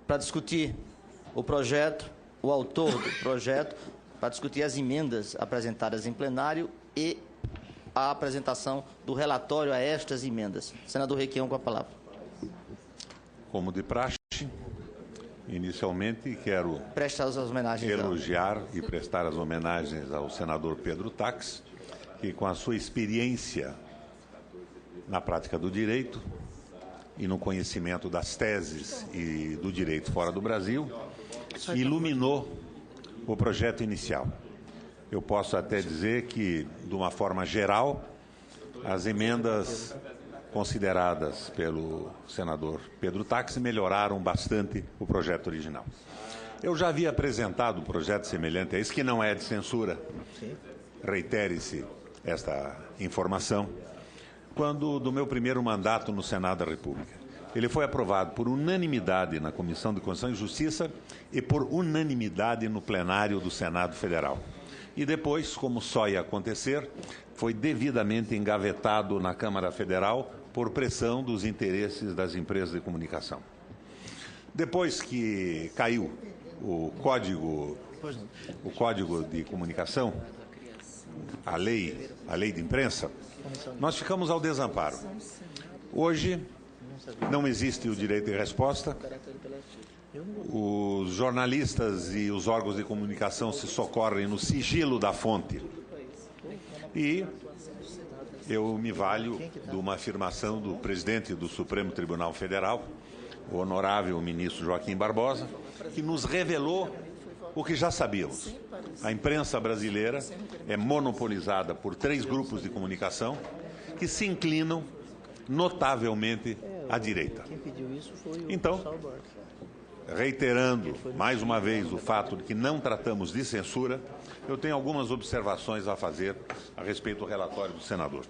para discutir o projeto, o autor do projeto, para discutir as emendas apresentadas em plenário e a apresentação do relatório a estas emendas. Senador Requião, com a palavra. Como de praxe, inicialmente quero elogiar e prestar as homenagens ao senador Pedro Tax, que com a sua experiência na prática do direito e no conhecimento das teses e do direito fora do Brasil, iluminou o projeto inicial. Eu posso até dizer que, de uma forma geral, as emendas consideradas pelo senador Pedro Tax melhoraram bastante o projeto original. Eu já havia apresentado um projeto semelhante a esse, que não é de censura, reitere-se esta informação, quando do meu primeiro mandato no Senado da República. Ele foi aprovado por unanimidade na Comissão de Constituição e Justiça e por unanimidade no plenário do Senado Federal. E depois, como só ia acontecer, foi devidamente engavetado na Câmara Federal por pressão dos interesses das empresas de comunicação. Depois que caiu o Código de Comunicação, a lei de imprensa, nós ficamos ao desamparo. Hoje, não existe o direito de resposta. Os jornalistas e os órgãos de comunicação se socorrem no sigilo da fonte. E eu me valho de uma afirmação do presidente do Supremo Tribunal Federal, o honorável ministro Joaquim Barbosa, que nos revelou o que já sabíamos. A imprensa brasileira é monopolizada por 3 grupos de comunicação que se inclinam notavelmente à direita. Então, reiterando mais uma vez o fato de que não tratamos de censura, eu tenho algumas observações a fazer a respeito do relatório do senador.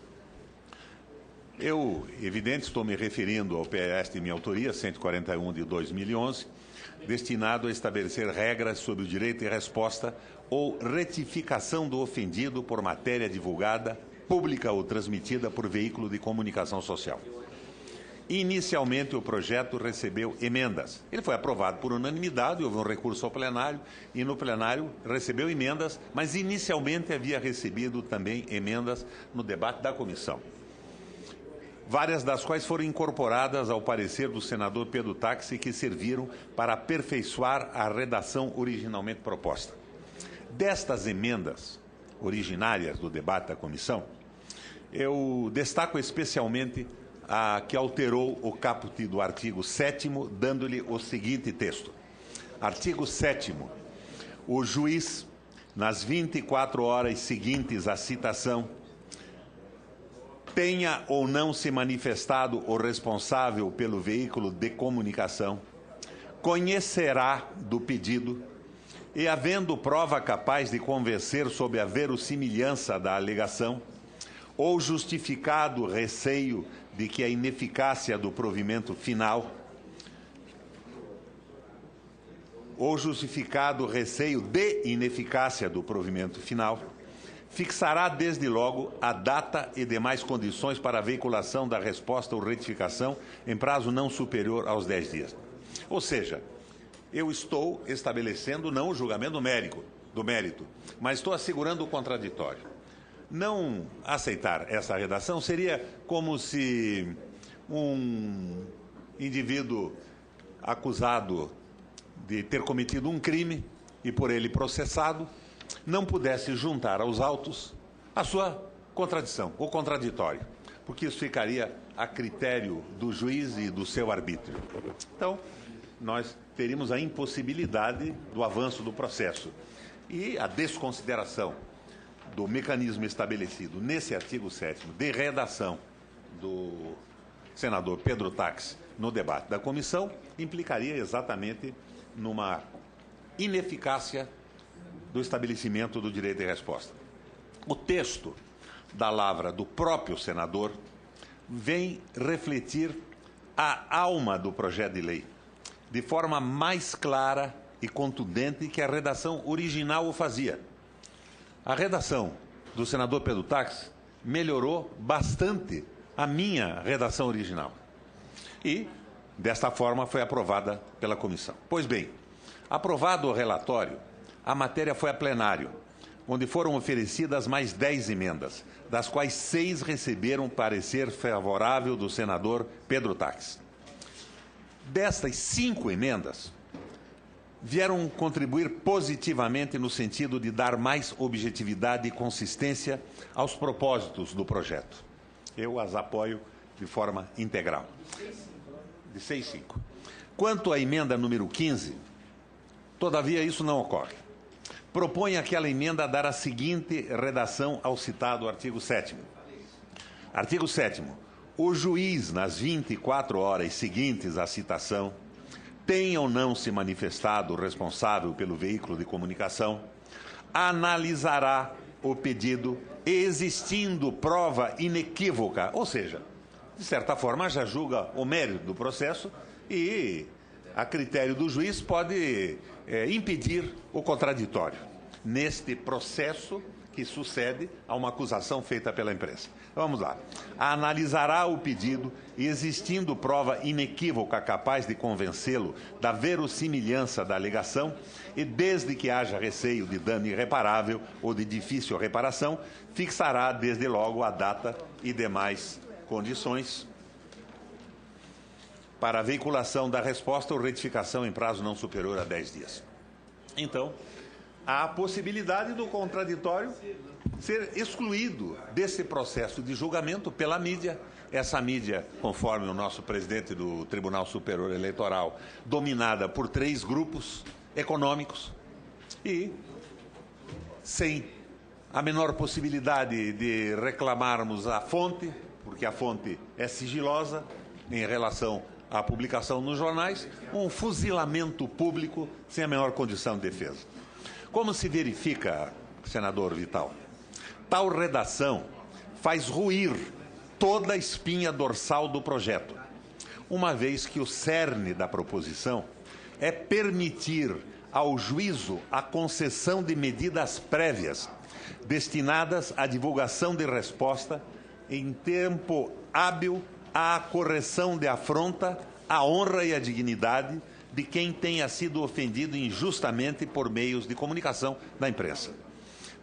Eu, evidente, estou me referindo ao PS de minha autoria, 141 de 2011, destinado a estabelecer regras sobre o direito de resposta ou retificação do ofendido por matéria divulgada, pública ou transmitida por veículo de comunicação social. Inicialmente, o projeto recebeu emendas. Ele foi aprovado por unanimidade, houve um recurso ao plenário, e no plenário recebeu emendas, mas inicialmente havia recebido também emendas no debate da comissão. Várias das quais foram incorporadas ao parecer do senador Pedro Tax e que serviram para aperfeiçoar a redação originalmente proposta. Destas emendas originárias do debate da comissão, eu destaco especialmente a que alterou o caput do artigo 7º, dando-lhe o seguinte texto. Artigo 7º. O juiz, nas 24 horas seguintes à citação, tenha ou não se manifestado o responsável pelo veículo de comunicação, conhecerá do pedido e, havendo prova capaz de convencer sobre a verossimilhança da alegação ou justificado receio de que a ineficácia do provimento final ou justificado receio de ineficácia do provimento final, fixará desde logo a data e demais condições para a veiculação da resposta ou retificação em prazo não superior aos 10 dias. Ou seja, eu estou estabelecendo não o julgamento do mérito, mas estou assegurando o contraditório. Não aceitar essa redação seria como se um indivíduo acusado de ter cometido um crime e por ele processado não pudesse juntar aos autos a sua contradição, o contraditório, porque isso ficaria a critério do juiz e do seu arbítrio. Então, nós teríamos a impossibilidade do avanço do processo e a desconsideração do mecanismo estabelecido nesse artigo 7º de redação do senador Pedro Tax no debate da comissão implicaria exatamente numa ineficácia do estabelecimento do direito de resposta. O texto da lavra do próprio senador vem refletir a alma do projeto de lei, de forma mais clara e contundente que a redação original o fazia. A redação do senador Pedro Tax melhorou bastante a minha redação original. E Desta forma, foi aprovada pela comissão. Pois bem, aprovado o relatório, a matéria foi a plenário, onde foram oferecidas mais 10 emendas, das quais 6 receberam parecer favorável do senador Pedro Taques. Destas 5 emendas, vieram contribuir positivamente no sentido de dar mais objetividade e consistência aos propósitos do projeto. Eu as apoio de forma integral. De 6,5. Quanto à emenda número 15, todavia isso não ocorre. Propõe aquela emenda a dar a seguinte redação ao citado artigo 7º. Artigo 7º. O juiz, nas 24 horas seguintes à citação, tenha ou não se manifestado responsável pelo veículo de comunicação, analisará o pedido existindo prova inequívoca, ou seja, de certa forma já julga o mérito do processo e, a critério do juiz, pode impedir o contraditório neste processo que sucede a uma acusação feita pela empresa. Vamos lá. Analisará o pedido e, existindo prova inequívoca capaz de convencê-lo da verossimilhança da alegação e, desde que haja receio de dano irreparável ou de difícil reparação, fixará, desde logo, a data e demais condições para a veiculação da resposta ou retificação em prazo não superior a 10 dias. Então, há a possibilidade do contraditório ser excluído desse processo de julgamento pela mídia. Essa mídia, conforme o nosso presidente do Tribunal Superior Eleitoral, dominada por 3 grupos econômicos e sem a menor possibilidade de reclamarmos a fonte, porque a fonte é sigilosa em relação à publicação nos jornais, um fuzilamento público sem a menor condição de defesa. Como se verifica, senador Vital, tal redação faz ruir toda a espinha dorsal do projeto, uma vez que o cerne da proposição é permitir ao juízo a concessão de medidas prévias destinadas à divulgação de resposta em tempo hábil à correção de afronta à honra e à dignidade de quem tenha sido ofendido injustamente por meios de comunicação da imprensa.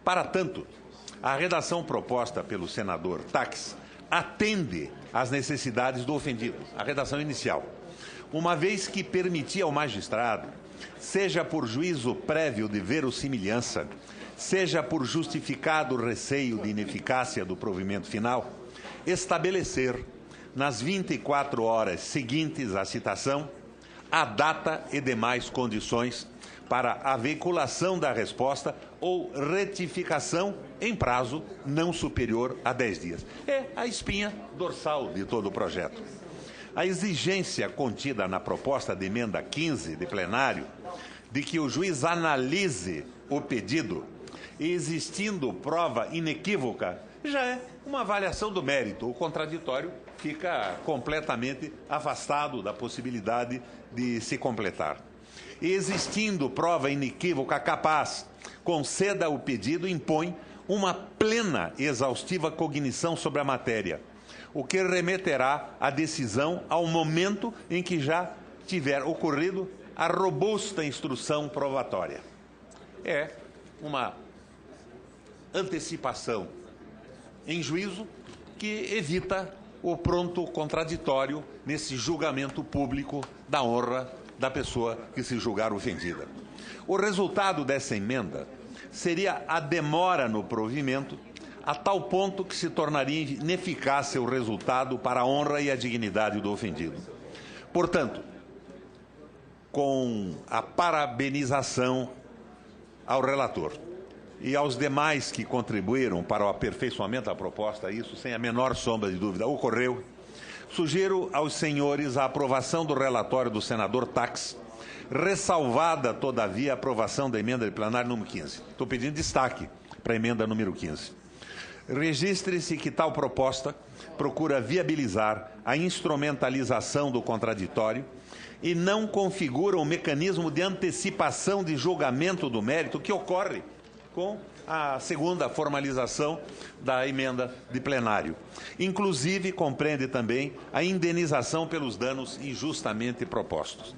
Para tanto, a redação proposta pelo senador Taques atende às necessidades do ofendido, a redação inicial, uma vez que permitia ao magistrado, seja por juízo prévio de verossimilhança, seja por justificado receio de ineficácia do provimento final, estabelecer, nas 24 horas seguintes à citação, a data e demais condições para a veiculação da resposta ou retificação em prazo não superior a 10 dias. É a espinha dorsal de todo o projeto. A exigência contida na proposta de emenda 15 de plenário de que o juiz analise o pedido e, existindo prova inequívoca, já é uma avaliação do mérito. O contraditório fica completamente afastado da possibilidade de se completar. E, existindo prova inequívoca capaz, conceda o pedido e impõe uma plena e exaustiva cognição sobre a matéria, o que remeterá a decisão ao momento em que já tiver ocorrido a robusta instrução probatória. É uma antecipação em juízo que evita o pronto contraditório nesse julgamento público da honra da pessoa que se julgar ofendida. O resultado dessa emenda seria a demora no provimento, a tal ponto que se tornaria ineficaz o resultado para a honra e a dignidade do ofendido. Portanto, com a parabenização ao relator e aos demais que contribuíram para o aperfeiçoamento da proposta, isso sem a menor sombra de dúvida ocorreu, sugiro aos senhores a aprovação do relatório do senador Taques, ressalvada, todavia, a aprovação da emenda de plenário número 15. Estou pedindo destaque para a emenda número 15. Registre-se que tal proposta procura viabilizar a instrumentalização do contraditório e não configura um mecanismo de antecipação de julgamento do mérito que ocorre com a segunda formalização da emenda de plenário. Inclusive, compreende também a indenização pelos danos injustamente propostos.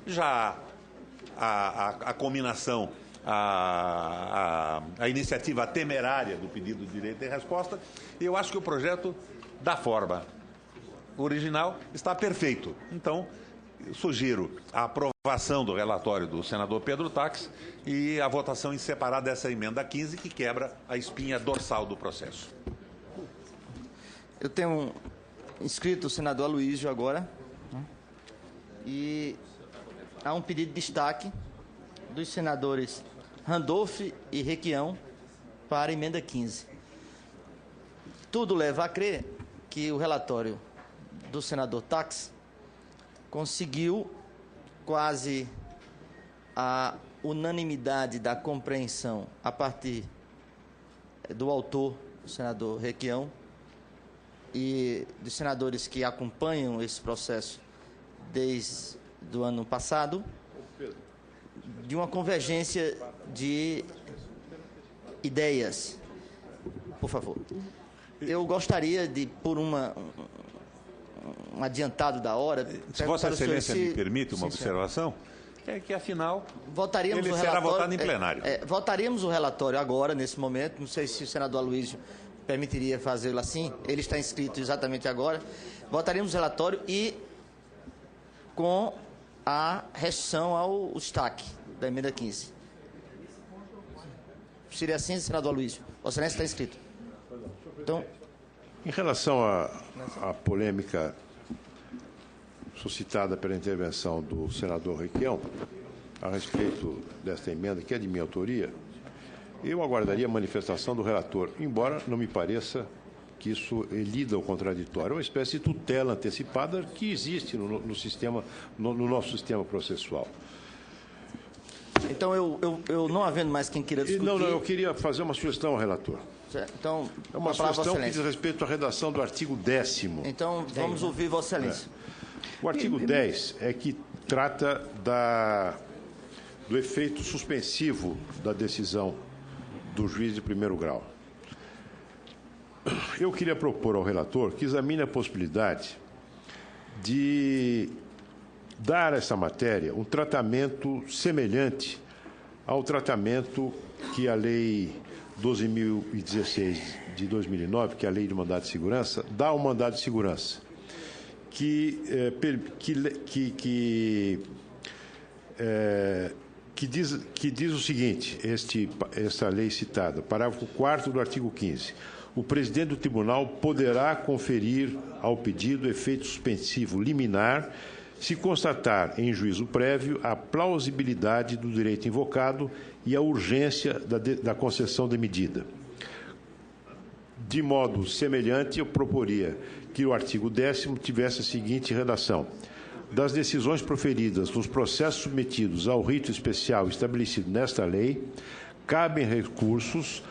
Já a combinação, a iniciativa temerária do pedido de direito de resposta, eu acho que o projeto, da forma original, está perfeito. Então, sugiro a aprovação do relatório do senador Pedro Taques e a votação em separado dessa emenda 15, que quebra a espinha dorsal do processo. Eu tenho inscrito o senador Aloysio agora, e há um pedido de destaque dos senadores Randolph e Requião para a emenda 15. Tudo leva a crer que o relatório do senador Taques conseguiu quase a unanimidade da compreensão a partir do autor, o senador Requião, e dos senadores que acompanham esse processo desde o ano passado, de uma convergência de ideias. Por favor. Eu gostaria de, por um adiantado da hora... Se Vossa Excelência me permite uma observação, é que, afinal, votaríamos ele será votado em plenário. Votaríamos o relatório agora, nesse momento. Não sei se o senador Aloysio permitiria fazê-lo assim. Ele está inscrito exatamente agora. Votaríamos o relatório e com a restrição ao destaque da emenda 15. Seria assim, senador Aloysio? Vossa Excelência está inscrito. Então, em relação à polêmica suscitada pela intervenção do senador Requião, a respeito desta emenda, que é de minha autoria, eu aguardaria a manifestação do relator, embora não me pareça que isso elida o contraditório. É uma espécie de tutela antecipada que existe no nosso sistema processual. Então, eu não havendo mais quem queira discutir... Não, eu queria fazer uma sugestão ao relator. Certo. Então, é uma sugestão que diz respeito à redação do artigo 10º. Então, vamos ouvir Vossa Excelência. O artigo 10 é que trata do efeito suspensivo da decisão do juiz de primeiro grau. Eu queria propor ao relator que examine a possibilidade de dar a essa matéria um tratamento semelhante ao tratamento que a Lei 12.016 de 2009, que é a Lei de Mandado de Segurança, dá ao mandado de segurança, que diz o seguinte, esta lei citada, parágrafo 4º do artigo 15. O presidente do tribunal poderá conferir ao pedido efeito suspensivo liminar se constatar em juízo prévio a plausibilidade do direito invocado e a urgência da concessão da medida. De modo semelhante, eu proporia que o artigo 10º tivesse a seguinte redação: das decisões proferidas nos processos submetidos ao rito especial estabelecido nesta lei, cabem recursos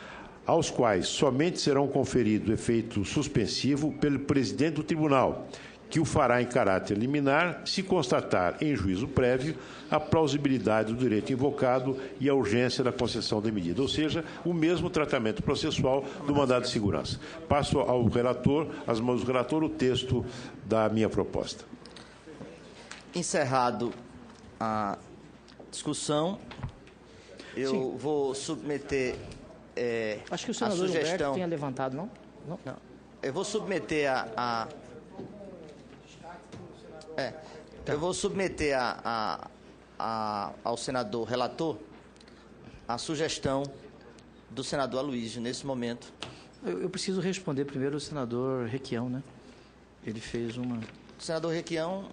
aos quais somente serão conferidos efeito suspensivo pelo presidente do tribunal, que o fará em caráter liminar se constatar em juízo prévio a plausibilidade do direito invocado e a urgência da concessão da medida, ou seja, o mesmo tratamento processual do mandado de segurança. Passo ao relator, às mãos do relator, o texto da minha proposta. Encerrado a discussão, eu vou submeter acho que o senador Humberto tenha levantado, não? Não. Eu vou submeter eu vou submeter ao senador relator a sugestão do senador Aloysio, nesse momento. Eu preciso responder primeiro o senador Requião, né? Ele fez uma... O senador Requião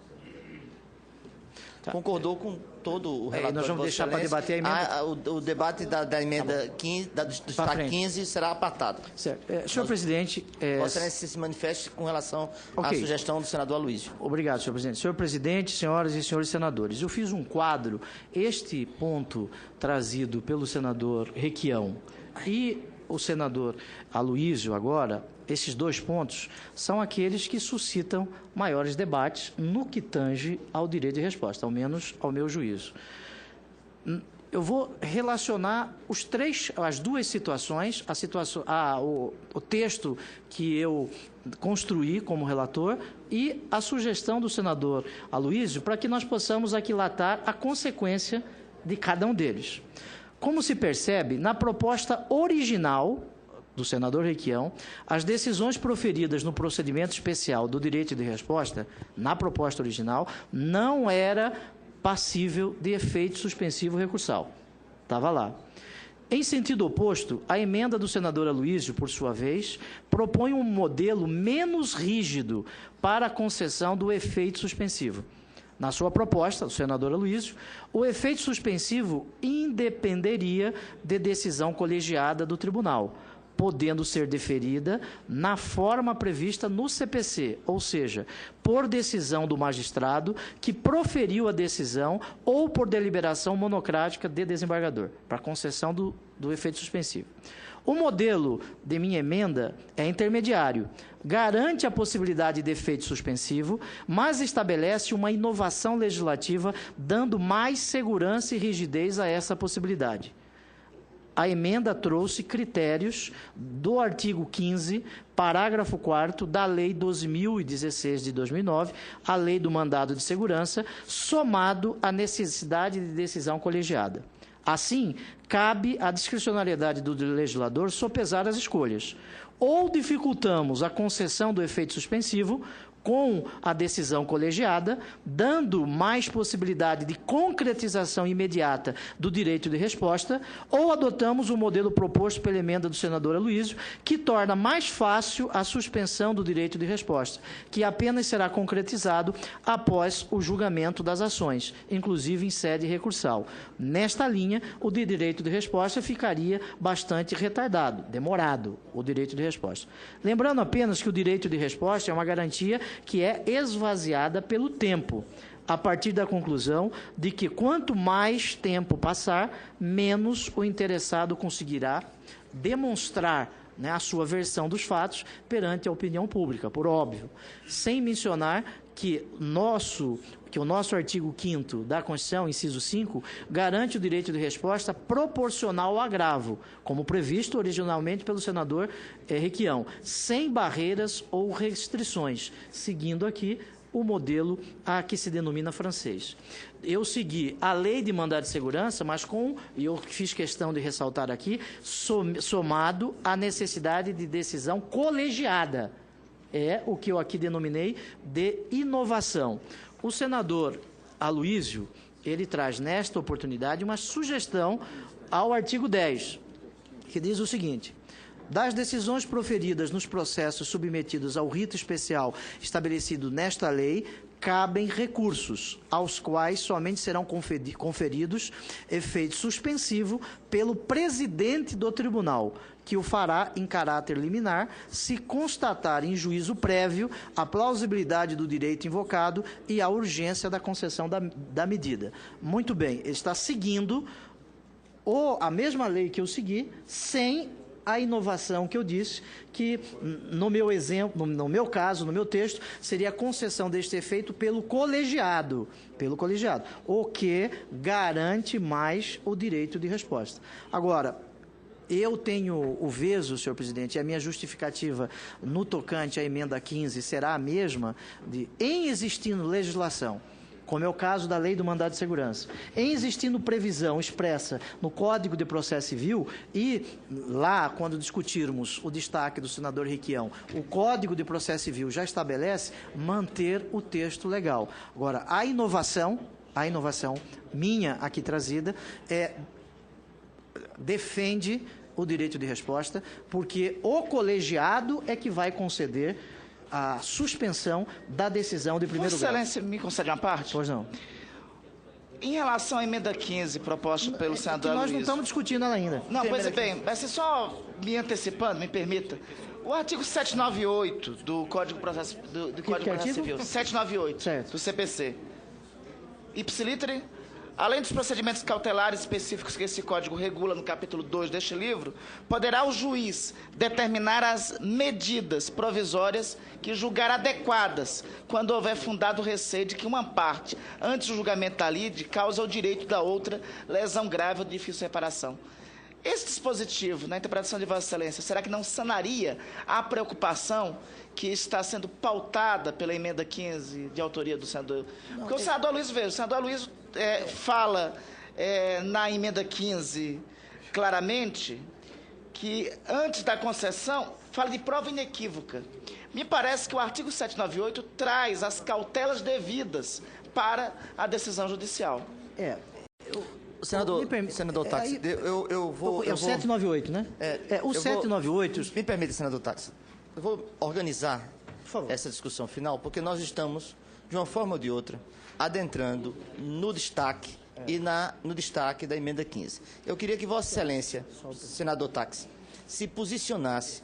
concordou com todo o relatório. Nós vamos deixar para debater a emenda. O debate da emenda 15, do destaque 15, será apartado. Certo. Senhor presidente... Vossa Excelência se manifeste com relação à sugestão do senador Aloysio. Obrigado, senhor presidente. Senhor presidente, senhoras e senhores senadores, eu fiz um quadro, este ponto trazido pelo senador Requião e o senador Aloysio agora, esses dois pontos são aqueles que suscitam maiores debates no que tange ao direito de resposta, ao menos ao meu juízo. eu vou relacionar as duas situações, o texto que eu construí como relator e a sugestão do senador Aloísio, para que nós possamos aquilatar a consequência de cada um deles. Como se percebe, na proposta original do senador Requião, as decisões proferidas no procedimento especial do direito de resposta, na proposta original, não era passível de efeito suspensivo recursal. Estava lá. Em sentido oposto, a emenda do senador Aloísio, por sua vez, propõe um modelo menos rígido para a concessão do efeito suspensivo. Na sua proposta, o senador Aloísio, o efeito suspensivo independeria de decisão colegiada do tribunal, podendo ser deferida na forma prevista no CPC, ou seja, por decisão do magistrado que proferiu a decisão ou por deliberação monocrática de desembargador, para concessão do efeito suspensivo. O modelo de minha emenda é intermediário, garante a possibilidade de efeito suspensivo, mas estabelece uma inovação legislativa, dando mais segurança e rigidez a essa possibilidade. A emenda trouxe critérios do artigo 15, parágrafo 4º da Lei 12.016 de 2009, a Lei do Mandado de Segurança, somado à necessidade de decisão colegiada. Assim, cabe à discricionariedade do legislador sopesar as escolhas. Ou dificultamos a concessão do efeito suspensivo com a decisão colegiada, dando mais possibilidade de concretização imediata do direito de resposta, ou adotamos o modelo proposto pela emenda do senador Aloísio, que torna mais fácil a suspensão do direito de resposta, que apenas será concretizado após o julgamento das ações, inclusive em sede recursal. Nesta linha, o de direito de resposta ficaria bastante retardado, demorado, o direito de resposta. Lembrando apenas que o direito de resposta é uma garantia que é esvaziada pelo tempo, a partir da conclusão de que quanto mais tempo passar, menos o interessado conseguirá demonstrar, né, a sua versão dos fatos perante a opinião pública, por óbvio, sem mencionar que o nosso artigo 5º da Constituição, inciso 5, garante o direito de resposta proporcional ao agravo, como previsto originalmente pelo senador Requião, sem barreiras ou restrições, seguindo aqui o modelo a que se denomina francês. Eu segui a lei de mandado de segurança, mas e eu fiz questão de ressaltar aqui, somado à necessidade de decisão colegiada. É o que eu aqui denominei de inovação. O senador Aloísio, ele traz nesta oportunidade uma sugestão ao artigo 10, que diz o seguinte: das decisões proferidas nos processos submetidos ao rito especial estabelecido nesta lei, cabem recursos, aos quais somente serão conferidos efeito suspensivo pelo presidente do tribunal, que o fará em caráter liminar, se constatar em juízo prévio a plausibilidade do direito invocado e a urgência da concessão da medida. Muito bem, ele está seguindo a mesma lei que eu segui, sem a inovação que eu disse, que no meu exemplo, no meu caso, no meu texto, seria a concessão deste efeito pelo colegiado, o que garante mais o direito de resposta. Agora, eu tenho o veso, senhor presidente, e a minha justificativa no tocante à emenda 15 será a mesma em existindo legislação, como é o caso da Lei do Mandado de Segurança, em existindo previsão expressa no Código de Processo Civil e lá, quando discutirmos o destaque do senador Requião, o Código de Processo Civil já estabelece manter o texto legal. Agora, a inovação minha aqui trazida defende o direito de resposta, porque o colegiado é que vai conceder a suspensão da decisão de primeiro grau. Vossa Excelência, me concede uma parte? Pois não. Em relação à emenda 15 proposta pelo senador Nós Aloísio... não estamos discutindo ela ainda. Não, pois bem, mas só me antecipando, me permita. O artigo 798 do Código de Processo, do Código de Processo Civil, 798 certo. do CPC, ipsiliter Além dos procedimentos cautelares específicos que esse Código regula no capítulo 2 deste livro, poderá o juiz determinar as medidas provisórias que julgar adequadas, quando houver fundado receio de que uma parte, antes do julgamento da lide, cause ao direito da outra lesão grave ou de difícil reparação. Esse dispositivo, na interpretação de Vossa Excelência, será que não sanaria a preocupação que está sendo pautada pela emenda 15 de autoria do senador? Porque o senador Luiz veio, o senador Luiz fala na emenda 15 claramente que antes da concessão fala de prova inequívoca. Me parece que o artigo 798 traz as cautelas devidas para a decisão judicial. Senador Táxi, eu vou... É o 798, né? O 798... Me permita, senador Táxi. Eu vou organizar essa discussão final, porque nós estamos, de uma forma ou de outra, adentrando no destaque no destaque da emenda 15. Eu queria que Vossa Excelência, senador Táxi, se posicionasse.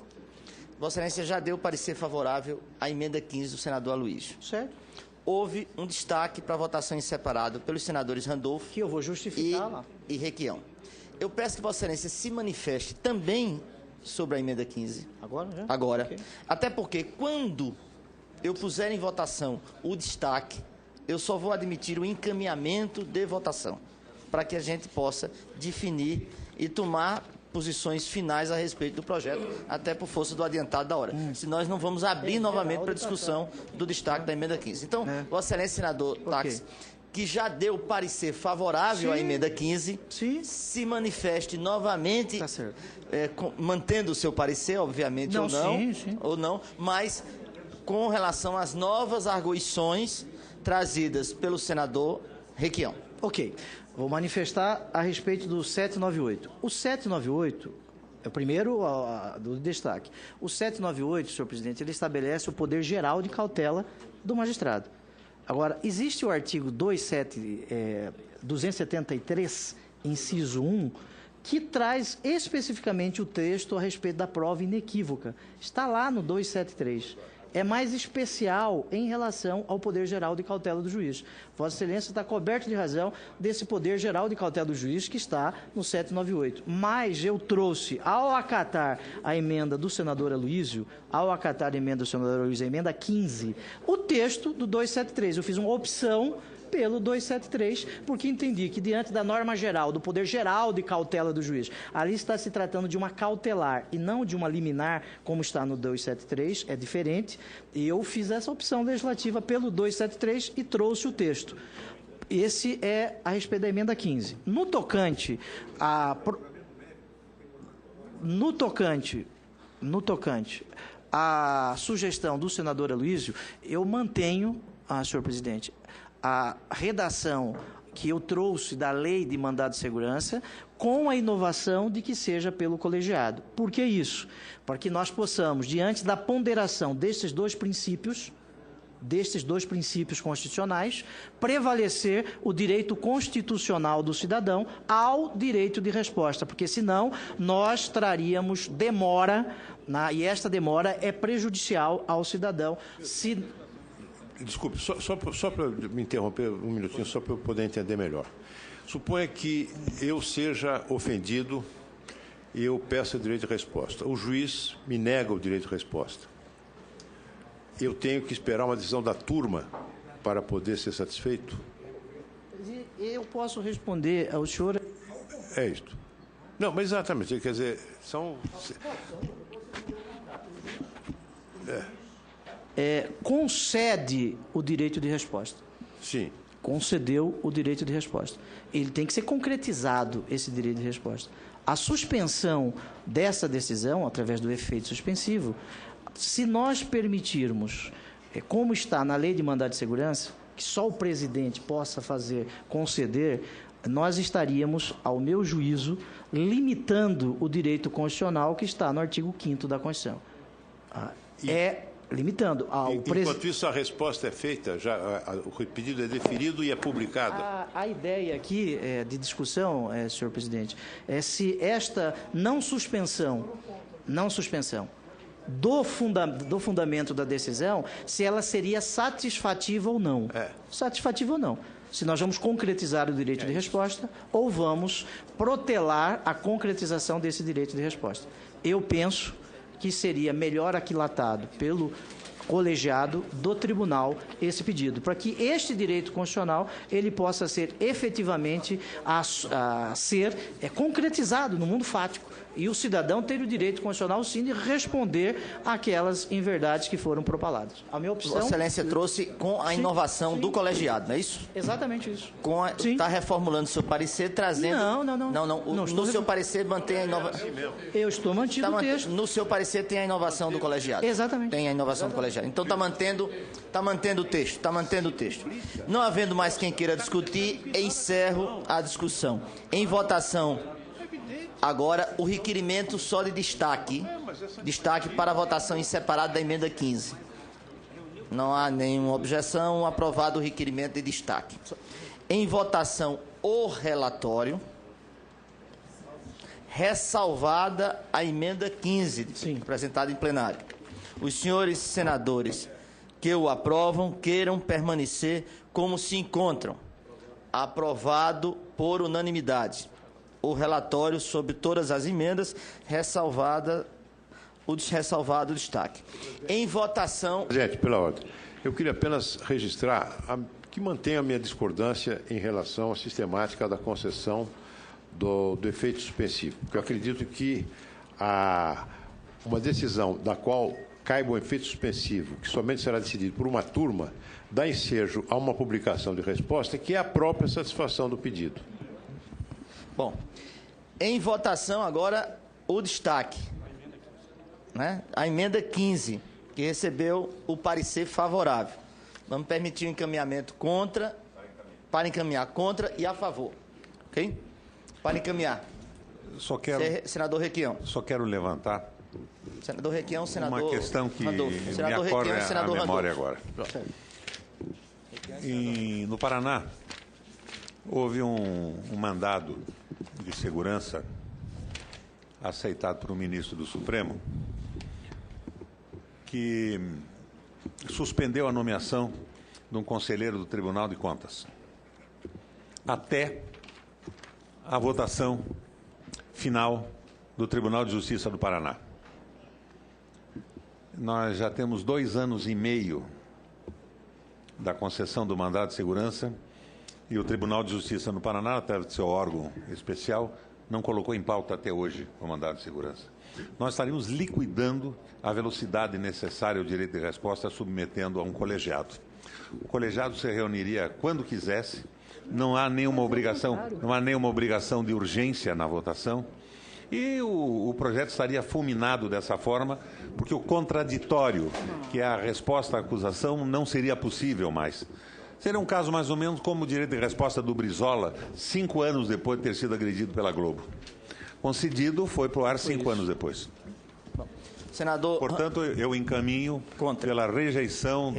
Vossa Excelência já deu parecer favorável à emenda 15 do senador Aloysio. Certo. Houve um destaque para votação em separado pelos senadores Randolfo que eu vou justificar lá. E Requião. Eu peço que Vossa Excelência se manifeste também sobre a emenda 15. Agora, já? Agora. Okay. Até porque, quando eu puser em votação o destaque, eu só vou admitir o encaminhamento de votação, para que a gente possa definir e tomar posições finais a respeito do projeto, até por força do adiantado da hora. Se nós não vamos abrir novamente para a discussão do destaque da emenda 15. Então, Vossa Excelência, senador Táxi, que já deu parecer favorável à emenda 15, se manifeste novamente, mantendo o seu parecer, obviamente, ou não, mas com relação às novas arguições trazidas pelo senador Requião. Ok. Vou manifestar a respeito do 798. O 798, é o primeiro do destaque. O 798, senhor presidente, ele estabelece o poder geral de cautela do magistrado. Agora, existe o artigo 273, inciso 1, que traz especificamente o texto a respeito da prova inequívoca. Está lá no 273. É mais especial em relação ao poder geral de cautela do juiz. Vossa Excelência está coberto de razão desse poder geral de cautela do juiz que está no 798. Mas eu trouxe, ao acatar a emenda do senador Aloysio, a emenda 15, o texto do 273. Eu fiz uma opção pelo 273, porque entendi que, diante da norma geral, do poder geral de cautela do juiz, ali está se tratando de uma cautelar e não de uma liminar, como está no 273, é diferente, e eu fiz essa opção legislativa pelo 273 e trouxe o texto. Esse é a respeito da emenda 15. No tocante à sugestão do senador Aloysio, eu mantenho, senhor presidente, a redação que eu trouxe da lei de mandado de segurança, com a inovação de que seja pelo colegiado. Por que isso? Para que nós possamos, diante da ponderação destes dois princípios constitucionais, prevalecer o direito constitucional do cidadão ao direito de resposta, porque senão nós traríamos demora, e esta demora é prejudicial ao cidadão. Desculpe, só para me interromper um minutinho, só para eu poder entender melhor. Suponha que eu seja ofendido e eu peço o direito de resposta. O juiz me nega o direito de resposta. Eu tenho que esperar uma decisão da turma para poder ser satisfeito? Eu posso responder ao senhor... É isto. Não, mas exatamente, quer dizer, são... concede o direito de resposta. Sim. Concedeu o direito de resposta. Ele tem que ser concretizado, esse direito de resposta. A suspensão dessa decisão, através do efeito suspensivo, se nós permitirmos, como está na lei de mandado de segurança, que só o presidente possa conceder, nós estaríamos, ao meu juízo, limitando o direito constitucional que está no artigo 5º da Constituição. Limitando ao Enquanto isso, a resposta é feita, o pedido é deferido e é publicado. A ideia aqui de discussão, senhor presidente, é se esta não suspensão do fundamento da decisão, se ela seria satisfativa ou não. Satisfativa ou não. se nós vamos concretizar o direito de resposta ou vamos protelar a concretização desse direito de resposta. Eu penso que seria melhor aquilatado pelo colegiado do tribunal esse pedido, para que este direito constitucional ele possa ser efetivamente concretizado no mundo fático. E o cidadão ter o direito constitucional, sim, de responder àquelas inverdades que foram propaladas. A minha opção... Vossa Excelência trouxe com a inovação do colegiado, não é isso? Exatamente isso. Está reformulando seu parecer, trazendo... Não. No seu parecer mantém a inovação... Eu estou mantendo o texto. No seu parecer tem a inovação do colegiado. Exatamente. Tem a inovação do colegiado. Então está mantendo o texto. Não havendo mais quem queira discutir, encerro a discussão. Em votação... Agora, o requerimento só de destaque para a votação em separado da emenda 15. Não há nenhuma objeção, aprovado o requerimento de destaque. Em votação, o relatório, ressalvada a emenda 15, sim, apresentada em plenário. Os senhores senadores que o aprovam queiram permanecer como se encontram. Aprovado por unanimidade. O relatório sobre todas as emendas, ressalvado o destaque. Em votação... Presidente, pela ordem, eu queria apenas registrar que mantenho a minha discordância em relação à sistemática da concessão do efeito suspensivo, porque eu acredito que uma decisão da qual caiba o efeito suspensivo, que somente será decidido por uma turma, dá ensejo a uma publicação de resposta que é a própria satisfação do pedido. Bom, em votação agora o destaque, né? A emenda 15, que recebeu o parecer favorável. Vamos permitir o encaminhamento para encaminhar contra e a favor. Ok? Para encaminhar. Senador Requião. Só quero levantar Senador Requião, senador uma questão que Randolfo. me ocorre à memória agora. No Paraná, houve um mandado de segurança aceitado por um ministro do Supremo que suspendeu a nomeação de um conselheiro do Tribunal de Contas até a votação final do Tribunal de Justiça do Paraná. Nós já temos 2 anos e meio da concessão do mandado de segurança e o Tribunal de Justiça no Paraná, através do seu órgão especial, não colocou em pauta até hoje o mandado de segurança. Nós estaríamos liquidando a velocidade necessária ao direito de resposta, submetendo a um colegiado. O colegiado se reuniria quando quisesse, não há nenhuma obrigação de urgência na votação, e o projeto estaria fulminado dessa forma, porque o contraditório, que é a resposta à acusação, não seria possível mais. Seria um caso mais ou menos como o direito de resposta do Brizola, 5 anos depois de ter sido agredido pela Globo. Concedido, foi para o ar 5 anos depois. Bom, senador... Portanto, eu encaminho pela rejeição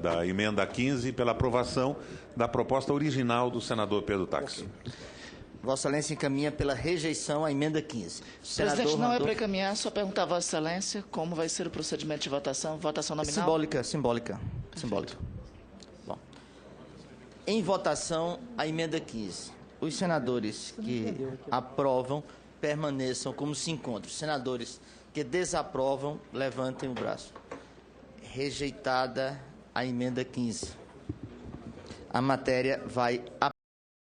da emenda 15 e pela aprovação da proposta original do senador Pedro Táxi. Vossa Excelência encaminha pela rejeição à emenda 15. Presidente, não é para encaminhar, só perguntar a Vossa Excelência como vai ser o procedimento de votação, votação nominal? Simbólica. Bom. Em votação, a emenda 15. Os senadores que aprovam permaneçam como se encontram. Os senadores que desaprovam, levantem o braço. Rejeitada a emenda 15. A matéria vai